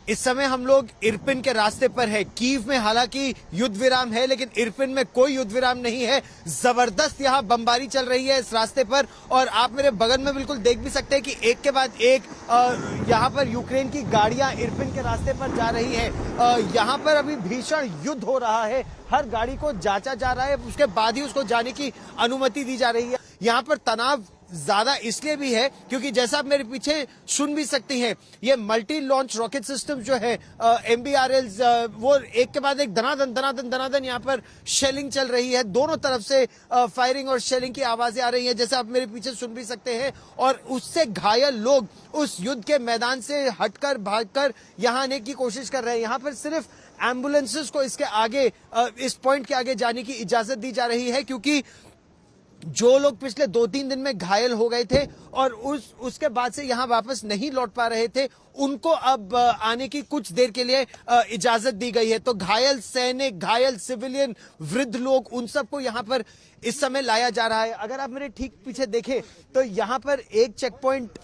इस समय हम लोग इरपिन के रास्ते पर है। कीव में हालांकि युद्ध विराम है, लेकिन इरपिन में कोई युद्ध विराम नहीं है। जबरदस्त यहाँ बमबारी चल रही है इस रास्ते पर, और आप मेरे बगल में बिल्कुल देख भी सकते हैं कि एक के बाद एक यहाँ पर यूक्रेन की गाड़ियां इरपिन के रास्ते पर जा रही है। यहाँ पर अभी भीषण युद्ध हो रहा है। हर गाड़ी को जांचा जा रहा है, उसके बाद ही उसको जाने की अनुमति दी जा रही है। यहाँ पर तनाव ज्यादा इसलिए भी है क्योंकि जैसा आप मेरे पीछे सुन भी सकती हैं, ये मल्टी लॉन्च रॉकेट सिस्टम जो है MBRLs, वो एक के बाद एक धनाधन धनाधन धनाधन यहाँ पर शेलिंग चल रही है। दोनों तरफ से फायरिंग और शेलिंग की आवाजें आ रही हैं, जैसे आप मेरे पीछे सुन भी सकते हैं। और उससे घायल लोग उस युद्ध के मैदान से हटकर भागकर यहाँ आने की कोशिश कर रहे हैं। यहाँ पर सिर्फ एम्बुलेंसेस को इसके आगे, इस पॉइंट के आगे जाने की इजाजत दी जा रही है, क्योंकि जो लोग पिछले 2-3 दिन में घायल हो गए थे और उसके बाद से यहां वापस नहीं लौट पा रहे थे, उनको अब आने की कुछ देर के लिए इजाजत दी गई है। तो घायल सैनिक, घायल सिविलियन, वृद्ध लोग, उन सबको यहां पर इस समय लाया जा रहा है। अगर आप मेरे ठीक पीछे देखें तो यहां पर एक चेक पॉइंट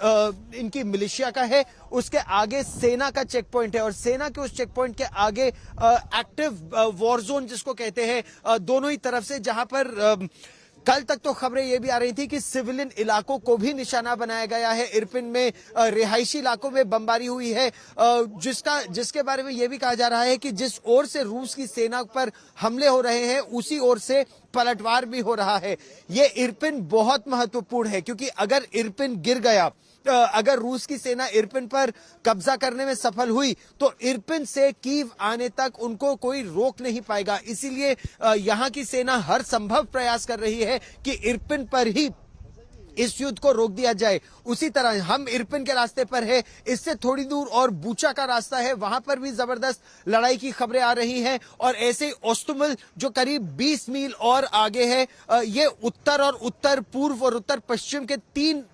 इनकी मिलिशिया का है, उसके आगे सेना का चेक पॉइंट है, और सेना के उस चेक पॉइंट के आगे एक्टिव वॉर जोन जिसको कहते हैं, दोनों ही तरफ से, जहां पर कल तक तो खबरें ये भी आ रही थी कि सिविलियन इलाकों को भी निशाना बनाया गया है। इरपिन में रिहायशी इलाकों में बमबारी हुई है, जिसके बारे में ये भी कहा जा रहा है कि जिस ओर से रूस की सेना पर हमले हो रहे हैं, उसी ओर से पलटवार भी हो रहा है। ये इरपिन बहुत महत्वपूर्ण है, क्योंकि अगर इरपिन गिर गया, अगर रूस की सेना इरपिन पर कब्जा करने में सफल हुई, तो इरपिन से कीव आने तक उनको कोई रोक नहीं पाएगा। इसीलिए यहां की सेना हर संभव प्रयास कर रही है कि इरपिन पर ही इस युद्ध को रोक दिया जाए। उसी तरह हम इरपिन के रास्ते पर है, इससे थोड़ी दूर और बूचा का रास्ता है, वहां पर भी जबरदस्त लड़ाई की खबरें आ रही हैं। और ऐसे ओस्तुमिल जो करीब 20 मील और आगे है, ये उत्तर और उत्तर पूर्व और उत्तर पश्चिम के 3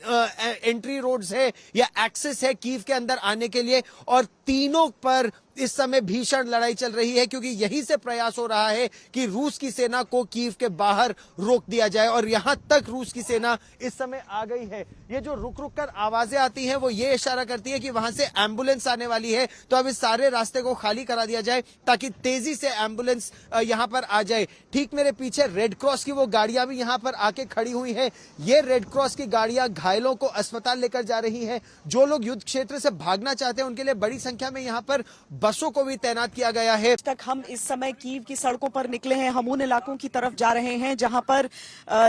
एंट्री रोड्स है या एक्सेस है कीव के अंदर आने के लिए, और तीनों पर इस समय भीषण लड़ाई चल रही है, क्योंकि यही से प्रयास हो रहा है कि रूस की सेना को कीव के बाहर रोक दिया जाए। और यहां तक रूस की सेना इस समय आ गई है। ये जो रुक रुक कर आवाजें आती हैं, वो ये इशारा करती है कि वहां से एम्बुलेंस आने वाली है। तो अब इस सारे रास्ते को खाली करा दिया जाए ताकि तेजी से एम्बुलेंस यहां पर आ जाए। ठीक मेरे पीछे रेड क्रॉस की वो गाड़ियां भी यहां पर आके खड़ी हुई हैं। ये रेड क्रॉस की गाड़ियां घायलों को अस्पताल लेकर जा रही हैं। जो लोग युद्ध क्षेत्र से भागना चाहते हैं, उनके लिए बड़ी संख्या में यहाँ पर बसों को भी तैनात किया गया है। तक हम इस समय कीव की सड़कों पर निकले हैं। हम उन इलाकों की तरफ जा रहे हैं जहां पर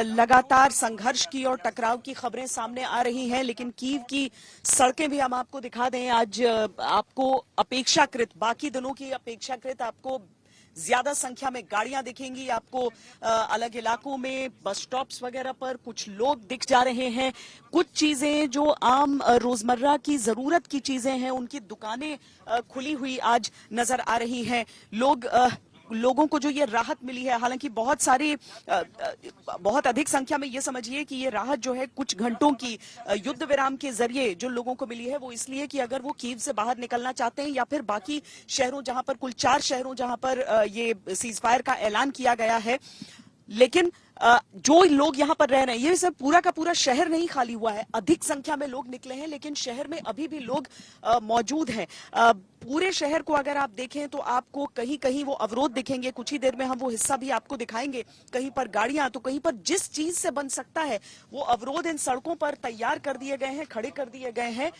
लगातार संघर्ष की और टकराव की खबरें सामने आ रही हैं, लेकिन कीव की सड़कें भी हम आपको दिखा दें। आज आपको अपेक्षाकृत, बाकी दिनों की अपेक्षाकृत आपको ज्यादा संख्या में गाड़ियां दिखेंगी। आपको अलग इलाकों में बस स्टॉप्स वगैरह पर कुछ लोग दिख जा रहे हैं। कुछ चीजें जो आम रोजमर्रा की जरूरत की चीजें हैं, उनकी दुकानें खुली हुई आज नजर आ रही हैं। लोगों को जो ये राहत मिली है, हालांकि बहुत अधिक संख्या में, ये समझिए कि ये राहत जो है कुछ घंटों की युद्ध विराम के जरिए जो लोगों को मिली है, वो इसलिए कि अगर वो कीव से बाहर निकलना चाहते हैं या फिर बाकी शहरों, जहां पर कुल 4 शहरों जहां पर ये सीज फायर का ऐलान किया गया है, लेकिन जो लोग यहाँ पर रह रहे हैं, ये सब पूरा का पूरा शहर नहीं खाली हुआ है। अधिक संख्या में लोग निकले हैं, लेकिन शहर में अभी भी लोग मौजूद हैं। पूरे शहर को अगर आप देखें तो आपको कहीं कहीं वो अवरोध दिखेंगे। कुछ ही देर में हम वो हिस्सा भी आपको दिखाएंगे। कहीं पर गाड़ियां, तो कहीं पर जिस चीज से बन सकता है वो अवरोध इन सड़कों पर तैयार कर दिए गए हैं, खड़े कर दिए गए हैं।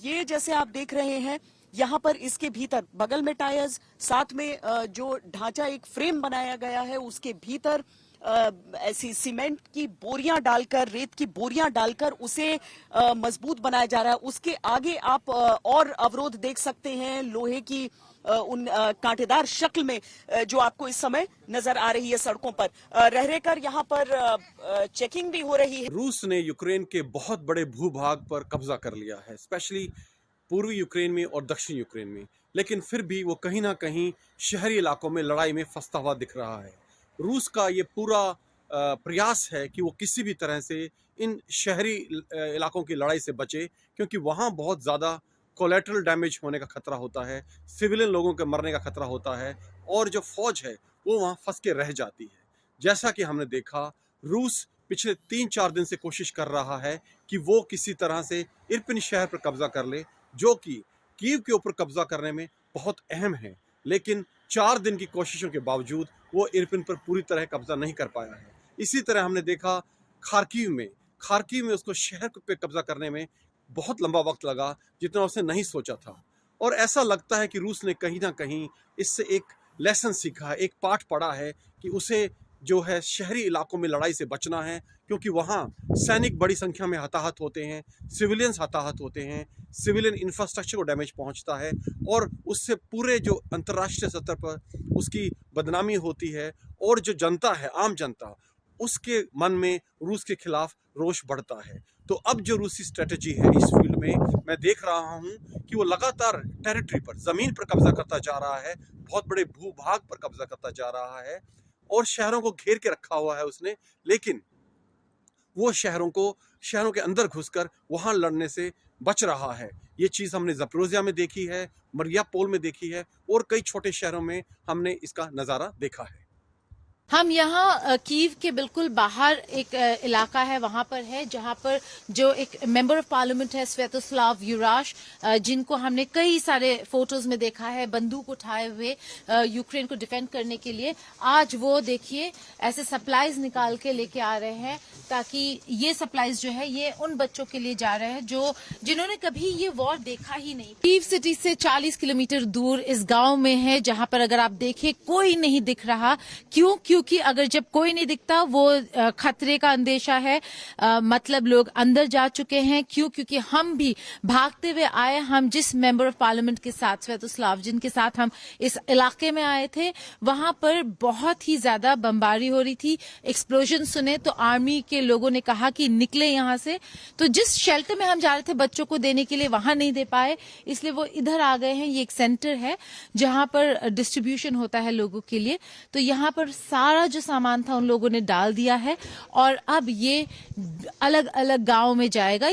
ये जैसे आप देख रहे हैं, यहाँ पर इसके भीतर बगल में टायर्स, साथ में जो ढांचा एक फ्रेम बनाया गया है, उसके भीतर ऐसी सीमेंट की बोरियां डालकर, रेत की बोरियां डालकर उसे मजबूत बनाया जा रहा है। उसके आगे आप और अवरोध देख सकते हैं, लोहे की उन कांटेदार शक्ल में, जो आपको इस समय नजर आ रही है सड़कों पर। रह रहकर यहाँ पर चेकिंग भी हो रही है। रूस ने यूक्रेन के बहुत बड़े भूभाग पर कब्जा कर लिया है, स्पेशली पूर्वी यूक्रेन में और दक्षिण यूक्रेन में, लेकिन फिर भी वो कहीं ना कहीं शहरी इलाकों में लड़ाई में फंसता हुआ दिख रहा है। रूस का ये पूरा प्रयास है कि वो किसी भी तरह से इन शहरी इलाकों की लड़ाई से बचे, क्योंकि वहाँ बहुत ज़्यादा कोलेटरल डैमेज होने का खतरा होता है, सिविलियन लोगों के मरने का खतरा होता है, और जो फौज है वो वहाँ फंस के रह जाती है। जैसा कि हमने देखा, रूस पिछले 3-4 दिन से कोशिश कर रहा है कि वो किसी तरह से इरपिन शहर पर कब्जा कर ले, जो कि कीव के ऊपर कब्जा करने में बहुत अहम है, लेकिन 4 दिन की कोशिशों के बावजूद वो इरपिन पर पूरी तरह कब्जा नहीं कर पाया है। इसी तरह हमने देखा खार्किव में उसको शहर पे कब्जा करने में बहुत लंबा वक्त लगा, जितना उसने नहीं सोचा था। और ऐसा लगता है कि रूस ने कहीं ना कहीं इससे एक लेसन सीखा है, एक पाठ पढ़ा है कि उसे जो है शहरी इलाकों में लड़ाई से बचना है, क्योंकि वहाँ सैनिक बड़ी संख्या में हताहत होते हैं, सिविलियंस हताहत होते हैं, सिविलियन इंफ्रास्ट्रक्चर को डैमेज पहुँचता है और उससे पूरे जो अंतर्राष्ट्रीय स्तर पर उसकी बदनामी होती है और जो जनता है, आम जनता, उसके मन में रूस के खिलाफ रोष बढ़ता है। तो अब जो रूसी स्ट्रेटजी है इस फील्ड में, मैं देख रहा हूँ कि वो लगातार टेरिटरी पर, जमीन पर कब्जा करता जा रहा है, बहुत बड़े भूभाग पर कब्जा करता जा रहा है और शहरों को घेर के रखा हुआ है उसने, लेकिन वो शहरों के अंदर घुसकर वहां लड़ने से बच रहा है। ये चीज हमने ज़पोरिज़िया में देखी है, मरियापोल में देखी है और कई छोटे शहरों में हमने इसका नजारा देखा है। हम यहाँ कीव के बिल्कुल बाहर एक इलाका है, वहां पर है जहां पर जो एक मेंबर ऑफ पार्लियामेंट है स्वेतोस्लाव युराश, जिनको हमने कई सारे फोटोज में देखा है बंदूक उठाए हुए यूक्रेन को डिफेंड करने के लिए। आज वो देखिए ऐसे सप्लाईज निकाल के लेके आ रहे हैं, ताकि ये सप्लाईज जो है ये उन बच्चों के लिए जा रहे हैं जिन्होंने कभी ये वॉर देखा ही नहीं। कीव सिटी से 40 किलोमीटर दूर इस गांव में है, जहां पर अगर आप देखें कोई नहीं दिख रहा। क्योंकि अगर जब कोई नहीं दिखता वो खतरे का अंदेशा है, मतलब लोग अंदर जा चुके हैं। क्योंकि हम भी भागते हुए आए, हम जिस मेंबर ऑफ पार्लियामेंट के साथ स्वेतोस्लाव जिनके साथ हम इस इलाके में आए थे, वहां पर बहुत ही ज्यादा बमबारी हो रही थी, एक्सप्लोजन सुने तो आर्मी के लोगों ने कहा कि निकले यहां से। तो जिस शेल्टर में हम जा रहे थे बच्चों को देने के लिए, वहां नहीं दे पाए, इसलिए वो इधर आ गए हैं। ये एक सेंटर है जहां पर डिस्ट्रीब्यूशन होता है लोगों के लिए। तो यहां पर सारा जो सामान था उन लोगों ने डाल दिया है और अब ये अलग अलग गांव में जाएगा।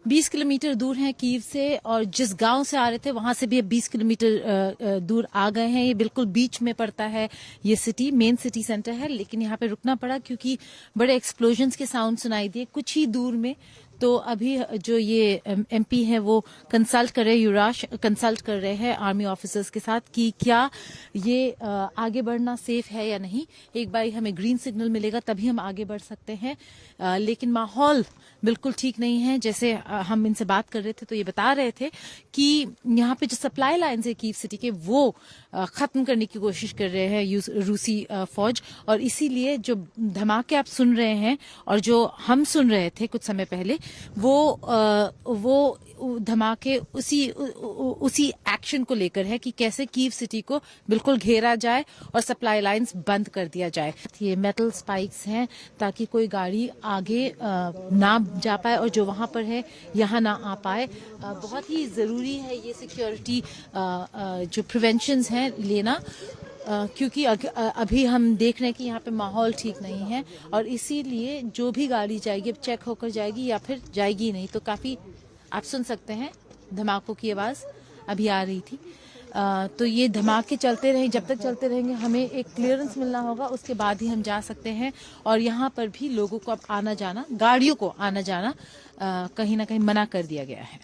20 किलोमीटर दूर है कीव से, और जिस गांव से आ रहे थे वहां से भी 20 किलोमीटर दूर आ गए हैं। ये बिल्कुल बीच में पड़ता है ये सिटी, मेन सिटी सेंटर है, लेकिन यहाँ पे रुकना पड़ा क्योंकि बड़े एक्सप्लोजन्स के साउंड सुनाई दिए कुछ ही दूर में। तो अभी जो ये एमपी है वो कंसल्ट कर रहे हैं, युराश कंसल्ट कर रहे हैं आर्मी ऑफिसर्स के साथ कि क्या ये आगे बढ़ना सेफ है या नहीं। एक बार हमें ग्रीन सिग्नल मिलेगा तभी हम आगे बढ़ सकते हैं, लेकिन माहौल बिल्कुल ठीक नहीं है। जैसे हम इनसे बात कर रहे थे तो ये बता रहे थे कि यहाँ पे जो सप्लाई लाइन्स है कीव सिटी के, वो खत्म करने की कोशिश कर रहे हैं रूसी फौज, और इसीलिए जो धमाके आप सुन रहे हैं और जो हम सुन रहे थे कुछ समय पहले, वो धमाके उसी एक्शन को लेकर है कि कैसे कीव सिटी को बिल्कुल घेरा जाए और सप्लाई लाइंस बंद कर दिया जाए। ये मेटल स्पाइक्स हैं ताकि कोई गाड़ी आगे ना जा पाए और जो वहां पर है यहाँ ना आ पाए। बहुत ही जरूरी है ये सिक्योरिटी जो प्रिवेंशंस हैं लेना, क्योंकि अभी हम देख रहे हैं कि यहाँ पे माहौल ठीक नहीं है और इसीलिए जो भी गाड़ी जाएगी अब चेक होकर जाएगी या फिर जाएगी नहीं। तो काफी आप सुन सकते हैं धमाकों की आवाज अभी आ रही थी। तो ये धमाके चलते रहें, जब तक चलते रहेंगे हमें एक क्लियरेंस मिलना होगा, उसके बाद ही हम जा सकते हैं। और यहाँ पर भी लोगों को अब आना जाना, गाड़ियों को आना जाना कहीं ना कहीं मना कर दिया गया है।